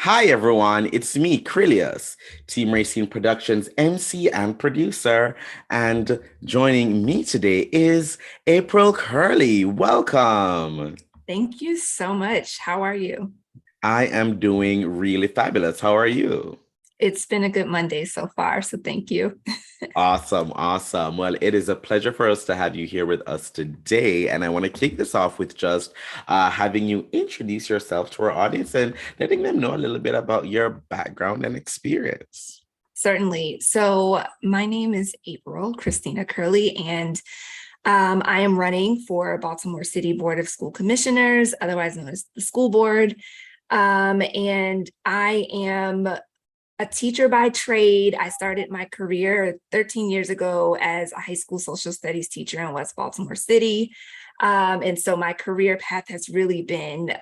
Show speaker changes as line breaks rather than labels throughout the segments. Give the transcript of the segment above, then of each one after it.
Hi everyone, it's me, Krylios, Team Racing Productions MC and producer. And joining me today is April Curley. Welcome.
Thank you so much. How are you?
I am doing really fabulous. How are you?
It's been a good Monday so far, so thank you.
Awesome, awesome. Well, it is a pleasure for us to have you here with us today. And I want to kick this off with just having you introduce yourself to our audience and letting them know a little bit about your background and experience.
Certainly. So, my name is April Christina Curley, and I am running for Baltimore City Board of School Commissioners, otherwise known as the school board. And I am a teacher by trade. I started my career 13 years ago as a high school social studies teacher in West Baltimore City. And so my career path has really been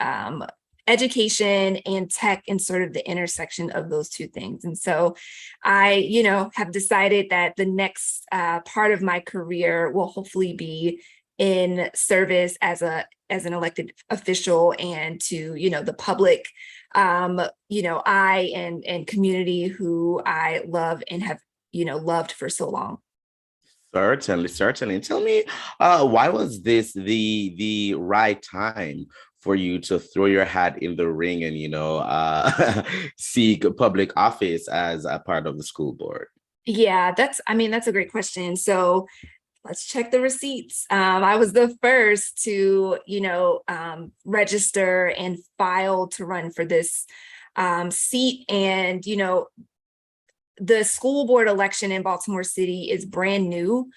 education and tech and sort of the intersection of those two things. And so I have decided that the next part of my career will hopefully be in service as an elected official and to, the public, I and community who I love and have, loved for so long.
Certainly, certainly. And tell me, why was this the right time for you to throw your hat in the ring and seek public office as a part of the school board?
Yeah, that's a great question. So let's check the receipts. I was the first to, register and file to run for this seat. And, the school board election in Baltimore City is brand new.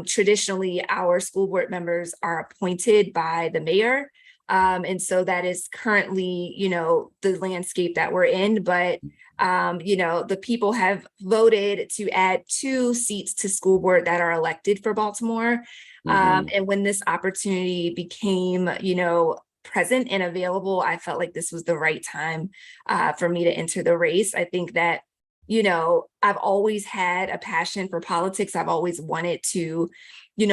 Traditionally, our school board members are appointed by the mayor. And so that is currently, the landscape that we're in. But, the people have voted to add 2 seats to school board that are elected for Baltimore.
Mhm.
And when this opportunity became, present and available, I felt like this was the right time for me to enter the race. I think that I've always had a passion for politics. I've always wanted to,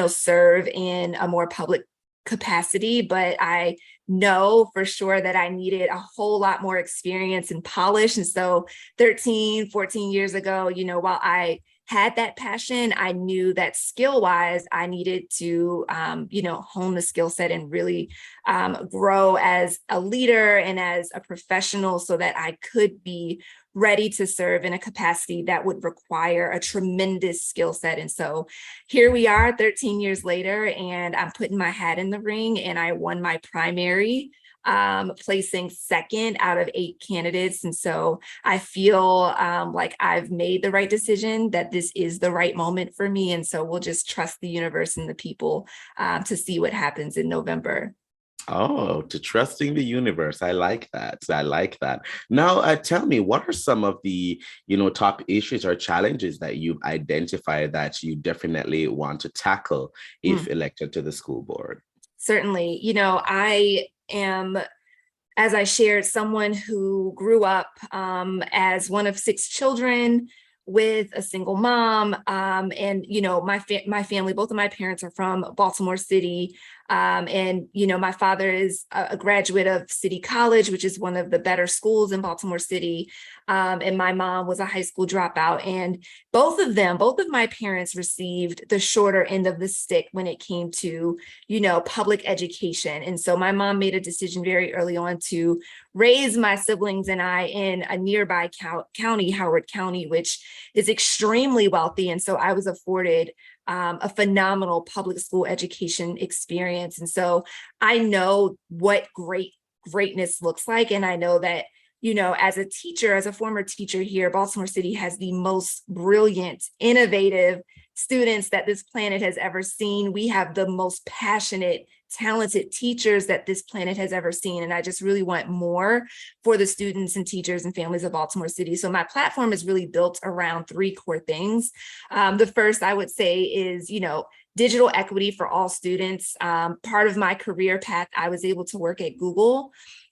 serve in a more public capacity, but I know for sure that I needed a whole lot more experience and polish. And so 13, 14 years ago, while I had that passion, I knew that skill wise, I needed to, hone the skill set and really grow as a leader and as a professional so that I could be ready to serve in a capacity that would require a tremendous skill set. And so here we are 13 years later, and I'm putting my hat in the ring, and I won my primary, placing second out of 8 candidates. And so I feel like I've made the right decision, that this is the right moment for me. And so we'll just trust the universe and the people to see what happens in November.
Oh, to trusting the universe. I like that. I like that. Now, tell me, what are some of the, top issues or challenges that you've identified that you definitely want to tackle if
Mm,
elected to the school board?
certainly. I am, as I shared, someone who grew up as one of 6 children with a single mom. And, my family, both of my parents are from Baltimore City. And, my father is a graduate of City College, which is one of the better schools in Baltimore City. And my mom was a high school dropout. And both of my parents received the shorter end of the stick when it came to, public education. And so my mom made a decision very early on to raise my siblings and I in a nearby county, Howard County, which is extremely wealthy. And so I was afforded a phenomenal public school education experience. And so I know what greatness looks like. And I know that, as a teacher, as a former teacher here, Baltimore City has the most brilliant, innovative students that this planet has ever seen. We have the most passionate, talented teachers that this planet has ever seen. And I just really want more for the students and teachers and families of Baltimore City. So my platform is really built around 3 core things. The first, I would say, is, digital equity for all students. Part of my career path, I was able to work at Google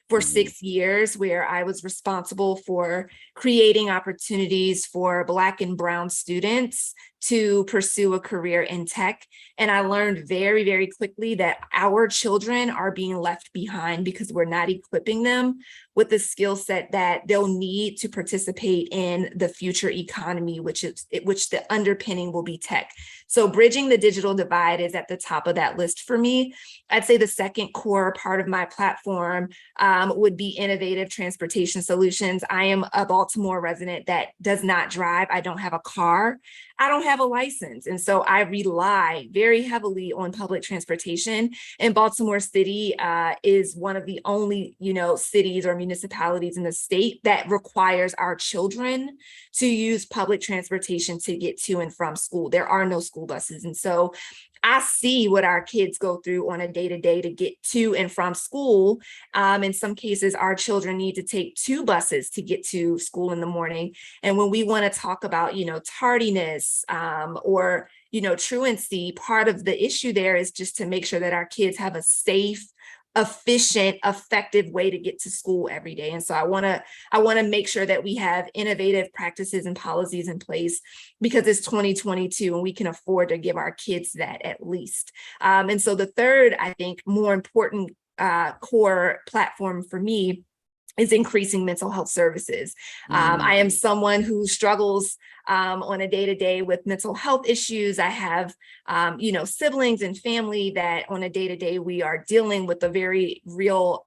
for
Mhm.
6 years, where I was responsible for creating opportunities for Black and Brown students to pursue a career in tech. And I learned very, very quickly that our children are being left behind because we're not equipping them with the skill set that they'll need to participate in the future economy, which the underpinning will be tech. So bridging the digital divide is at the top of that list for me. I'd say the second core part of my platform would be innovative transportation solutions. I am a Baltimore resident that does not drive. I don't have a car. I don't have a license. And so I rely very heavily on public transportation. And Baltimore City is one of the only, cities or municipalities in the state that requires our children to use public transportation to get to and from school. There are no school buses. And so I see what our kids go through on a day-to-day to get to and from school. In some cases, our children need to take 2 buses to get to school in the morning. And when we want to talk about, tardiness or, truancy, part of the issue there is just to make sure that our kids have a safe, efficient, effective way to get to school every day. And so I want to make sure that we have innovative practices and policies in place because it's 2022 and we can afford to give our kids that at least. And so the third, I think, more important core platform for me is increasing mental health services. I am someone who struggles on a day-to-day with mental health issues. I have, siblings and family that on a day-to-day we are dealing with the very real,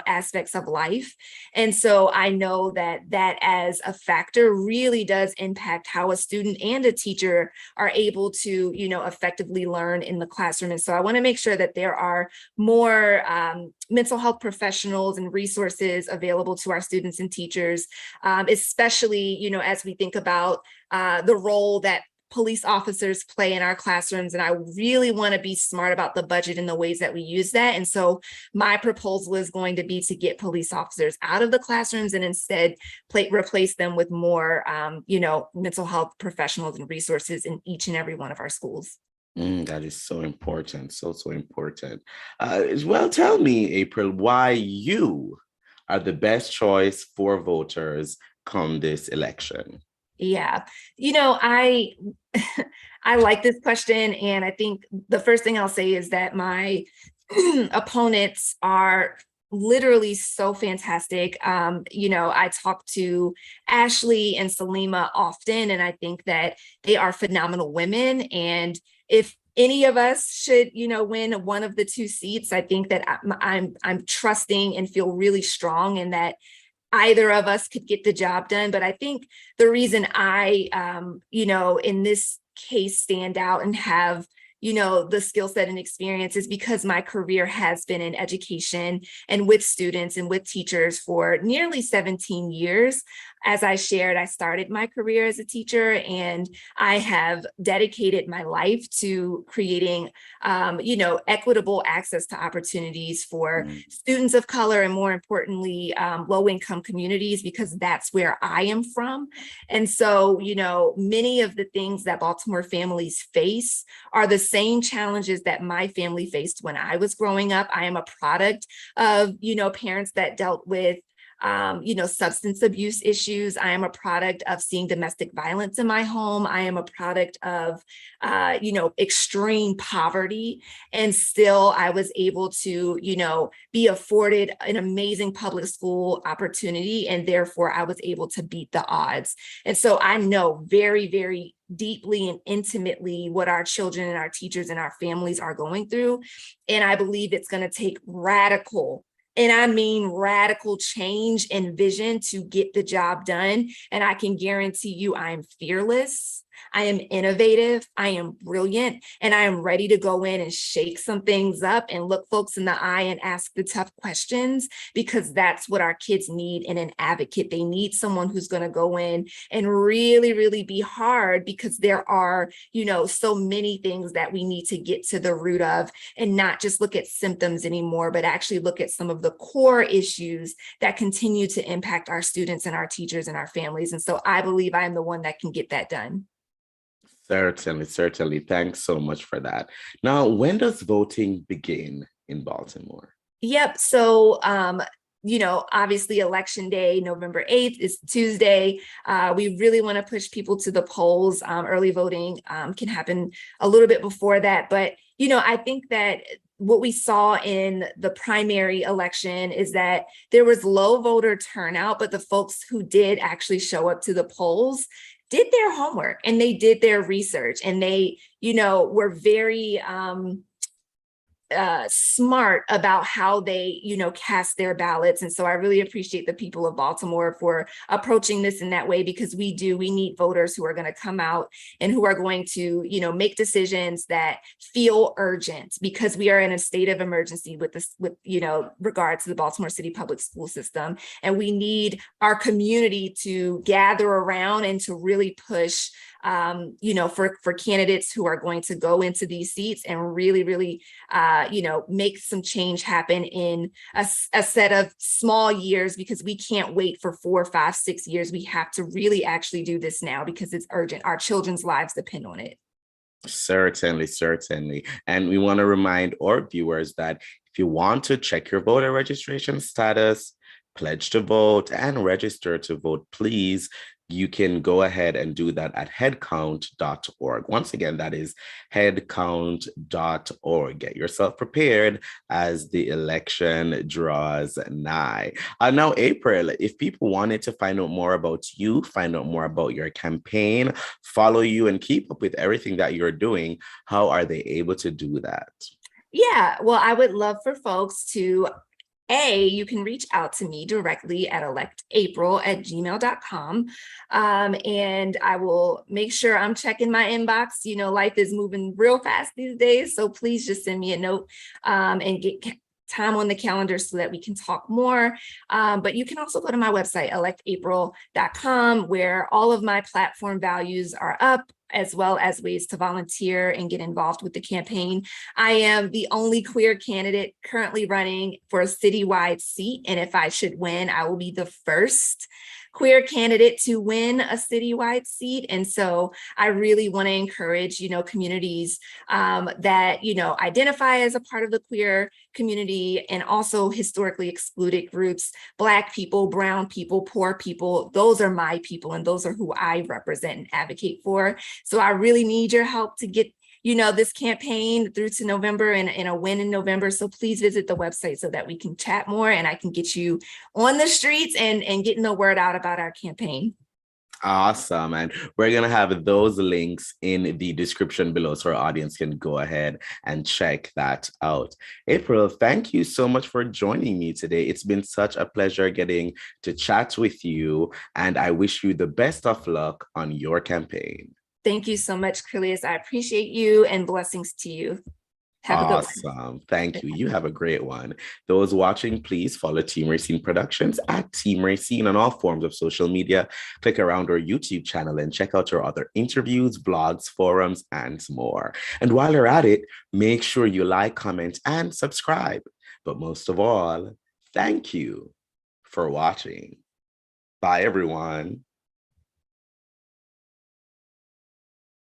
aspects of life. And so I know that as a factor really does impact how a student and a teacher are able to, effectively learn in the classroom. And so I want to make sure that there are more mental health professionals and resources available to our students and teachers, especially, as we think about the role that police officers play in our classrooms. And I really want to be smart about the budget and the ways that we use that. And so my proposal is going to be to get police officers out of the classrooms and instead replace them with more, mental health professionals and resources in each and every one of our schools.
That is so important. So important. Well, tell me, April, why you are the best choice for voters come this election.
Yeah, I I like this question, and I think the first thing I'll say is that my opponents are literally so fantastic. I talk to Ashley and Salima often, and I think that they are phenomenal women. And if any of us should, win one of the 2 seats, I think that I'm trusting and feel really strong in that either of us could get the job done. But I think the reason I, in this case stand out and have, the skill set and experience is because my career has been in education and with students and with teachers for nearly 17 years. As I shared, I started my career as a teacher, and I have dedicated my life to creating, equitable access to opportunities for students of color and, more importantly, low-income communities, because that's where I am from. And so, many of the things that Baltimore families face are the same challenges that my family faced when I was growing up. I am a product of, parents that dealt with substance abuse issues. I am a product of seeing domestic violence in my home. I am a product of, extreme poverty. And still I was able to, be afforded an amazing public school opportunity. And therefore I was able to beat the odds. And so I know very, very deeply and intimately what our children and our teachers and our families are going through. And I believe it's going to take radical, and I mean radical, change and vision to get the job done. And I can guarantee you I am fearless. I am innovative, I am brilliant, and I am ready to go in and shake some things up and look folks in the eye and ask the tough questions, because that's what our kids need in an advocate. They need someone who's going to go in and really, really be hard, because there are, so many things that we need to get to the root of and not just look at symptoms anymore, but actually look at some of the core issues that continue to impact our students and our teachers and our families. And so I believe I am the one that can get that done.
Certainly. Thanks so much for that. Now, when does voting begin in Baltimore?
Yep. So obviously election day, November 8th is Tuesday. We really want to push people to the polls. Early voting can happen a little bit before that. But, I think that what we saw in the primary election is that there was low voter turnout, but the folks who did actually show up to the polls did their homework and they did their research, and they, were very smart about how they, cast their ballots. And so I really appreciate the people of Baltimore for approaching this in that way, because we need voters who are going to come out and who are going to, make decisions that feel urgent, because we are in a state of emergency with this, regard to the Baltimore City public school system. And we need our community to gather around and to really push for candidates who are going to go into these seats and really, make some change happen in a set of small years, because we can't wait for 4, 5, 6 years. We have to really actually do this now because it's urgent. Our children's lives depend on it.
Certainly, certainly. And we want to remind our viewers that if you want to check your voter registration status, pledge to vote, and register to vote, please, you can go ahead and do that at headcount.org. Once again, that is headcount.org. Get yourself prepared as the election draws nigh. Now, April, if people wanted to find out more about you, find out more about your campaign, follow you, and keep up with everything that you're doing, how are they able to do that?
Yeah, well, I would love for folks to you can reach out to me directly at electapril@gmail.com. And I will make sure I'm checking my inbox. Life is moving real fast these days. So please just send me a note and get time on the calendar so that we can talk more. But you can also go to my website, electapril.com, where all of my platform values are up, as well as ways to volunteer and get involved with the campaign. I am the only queer candidate currently running for a citywide seat. And if I should win, I will be the first queer candidate to win a citywide seat. And so I really want to encourage, communities that, identify as a part of the queer community, and also historically excluded groups, Black people, brown people, poor people. Those are my people, and those are who I represent and advocate for. So I really need your help to get this campaign through to November and a win in November. So please visit the website so that we can chat more and I can get you on the streets and getting the word out about our campaign.
Awesome. And we're going to have those links in the description below so our audience can go ahead and check that out. April, thank you so much for joining me today. It's been such a pleasure getting to chat with you, and I wish you the best of luck on your campaign.
Thank you so much, Krylios. I appreciate you, and blessings to you. Have a good one.
Awesome. Thank you. You have a great one. Those watching, please follow Team Racine Productions at Team Racine on all forms of social media. Click around our YouTube channel and check out our other interviews, blogs, forums, and more. And while you're at it, make sure you like, comment, and subscribe. But most of all, thank you for watching. Bye, everyone.